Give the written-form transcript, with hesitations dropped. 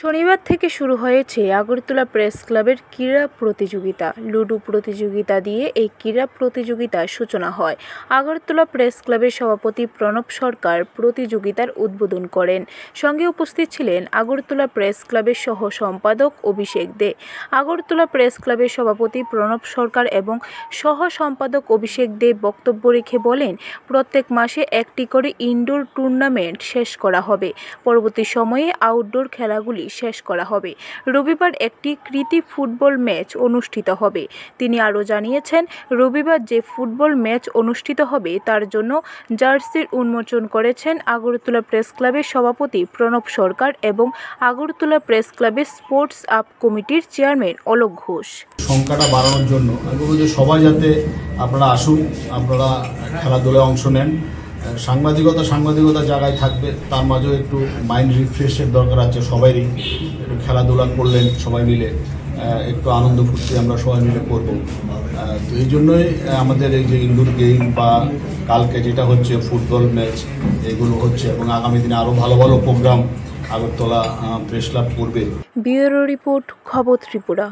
শনিবার থেকে শুরু হয়েছে আগরতলা প্রেস ক্লাবের ক্রীড়া প্রতিযোগিতা। লুডো প্রতিযোগিতা দিয়ে এই ক্রীড়া প্রতিযোগিতার সূচনা হয়। আগরতলা প্রেস ক্লাবের সভাপতি প্রণব সরকার প্রতিযোগিতার উদ্বোধন করেন। সঙ্গে উপস্থিত ছিলেন আগরতলা প্রেস ক্লাবের সহ সম্পাদক অভিষেক দে। আগরতলা প্রেস ক্লাবের সভাপতি প্রণব সরকার এবং সহ সম্পাদক অভিষেক দে বক্তব্য রেখে বলেন, প্রত্যেক মাসে একটি করে ইনডোর টুর্নামেন্ট শেষ করা হবে। পরবর্তী সময়ে আউটডোর খেলাগুলি শেষ করা হবে। রবিবার একটি কৃতি ফুটবল ম্যাচ অনুষ্ঠিত হবে। তিনি আরও জানিয়েছেন, রবিবার যে ফুটবল ম্যাচ অনুষ্ঠিত হবে তার জন্য জার্সির উন্মোচন করেছেন আগরতলা প্রেস ক্লাবের সভাপতি প্রণব সরকার এবং আগরতলা প্রেস ক্লাবের স্পোর্টস আপ কমিটির চেয়ারম্যান অলোক ঘোষ। সংখ্যাটা বাড়ানোর জন্য আমি বলবো যে সবাই যাতে আপনারা আসুন, আপনারা খেলাধুলায় অংশ নেন। সাংবাদিকতা জায়গায় থাকবে, তার মাঝেও একটু মাইন্ড রিফ্রেশের দরকার আছে সবারই। একটু খেলাধুলা করলেন সবাই মিলে, একটু আনন্দ ফুর্তি আমরা সবাই মিলে করব। তো এই জন্যই আমাদের এই যে ইনডোর গেম বা কালকে যেটা হচ্ছে ফুটবল ম্যাচ, এগুলো হচ্ছে এবং আগামী দিনে আরও ভালো ভালো প্রোগ্রাম আগরতলা প্রেস ক্লাব করবে। ব্যুরো রিপোর্ট, খবর ত্রিপুরা।